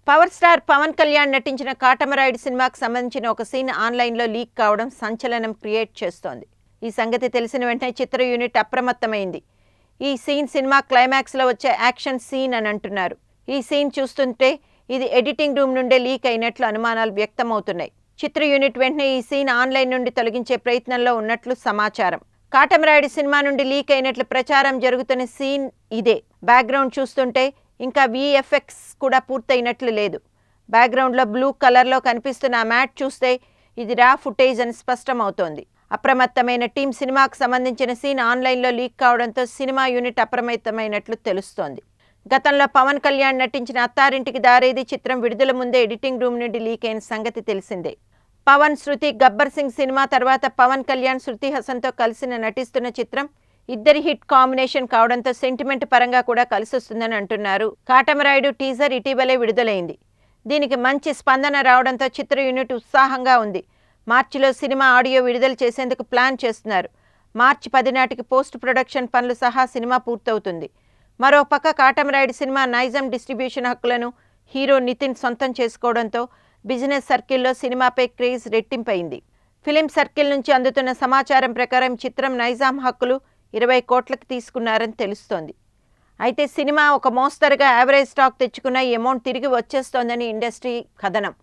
Power star Pawan Kalyan నటించిన కాటమరాయుడు సినిమాకి సంబంధించిన ఒక సీన్ ఆన్లైన్లో లీక్ కావడం సంచలనం క్రియేట్ చేస్తోంది. ఈ సంగతి తెలిసిన వెంటనే చిత్ర యూనిట్ అప్రమత్తమైంది. ఈ సీన్ సినిమా క్లైమాక్స్లో వచ్చే యాక్షన్ సీన్ అని అంటున్నారు. ఈ సీన్ చూస్తుంటే ఇది ఎడిటింగ్ రూమ్ నుండే లీక్ అయినట్లు అనుమానాలు వ్యక్తమవుతున్నాయి. చిత్ర యూనిట్ వెంటనే ఈ సీన్ ఆన్లైన్ నుండి తొలగించే ప్రయత్నంలో ఉన్నట్లు సమాచారం. కాటమరాయుడు సినిమా నుండి లీక్ అయినట్లు ప్రచారం జరుగుతున్న సీన్ ఇదే. బ్యాక్గ్రౌండ్ చూస్తుంటే ఇంకా VFX కూడా పూర్తయినట్లు లేదు. బ్యాక్గ్రౌండ్లో బ్లూ కలర్లో కనిపిస్తున్న ఆ మ్యాట్ చూస్తే ఇది రా ఫుటేజ్ అని స్పష్టమవుతోంది. అప్రమత్తమైన టీం సినిమాకు సంబంధించిన సీన్ ఆన్లైన్లో లీక్ కావడంతో సినిమా యూనిట్ అప్రమత్తమైనట్లు తెలుస్తోంది. గతంలో పవన్ కళ్యాణ్ నటించిన అత్తారింటికి దారేది చిత్రం విడుదల ముందే ఎడిటింగ్ రూమ్ నుండి లీక్ అయిన సంగతి తెలిసిందే. పవన్, శృతి గబ్బర్ సింగ్ సినిమా తర్వాత పవన్ కళ్యాణ్, శృతి హాసన్తో కలిసి నటిస్తున్న చిత్రం ఇద్దరి హిట్ కాంబినేషన్ కావడంతో సెంటిమెంట్ పరంగా కూడా కలిసొస్తుందని అంటున్నారు. కాటమరాయుడు టీజర్ ఇటీవలే విడుదలైంది. దీనికి మంచి స్పందన రావడంతో చిత్ర యూనిట్ ఉత్సాహంగా ఉంది. మార్చిలో సినిమా ఆడియో విడుదల చేసేందుకు ప్లాన్ చేస్తున్నారు. మార్చి 10 నాటికి పోస్ట్ ప్రొడక్షన్ పనులు సహా సినిమా పూర్తవుతుంది. మరోపక్క కాటమరాయుడు సినిమా నైజాం డిస్ట్రిబ్యూషన్ హక్కులను హీరో నితిన్ సొంతం చేసుకోవడంతో బిజినెస్ సర్కిల్లో సినిమాపై క్రేజ్ రెట్టింపైంది. ఫిలిం సర్కిల్ నుంచి అందుతున్న సమాచారం ప్రకారం చిత్రం నైజాం హక్కులు 20 కోట్లకు తీసుకున్నారని తెలుస్తోంది. అయితే సినిమా ఒక మోస్తరుగా యావరేజ్ టాక్ తెచ్చుకున్న ఈ అమౌంట్ తిరిగి వచ్చేస్తోందని ఇండస్ట్రీ కథనం.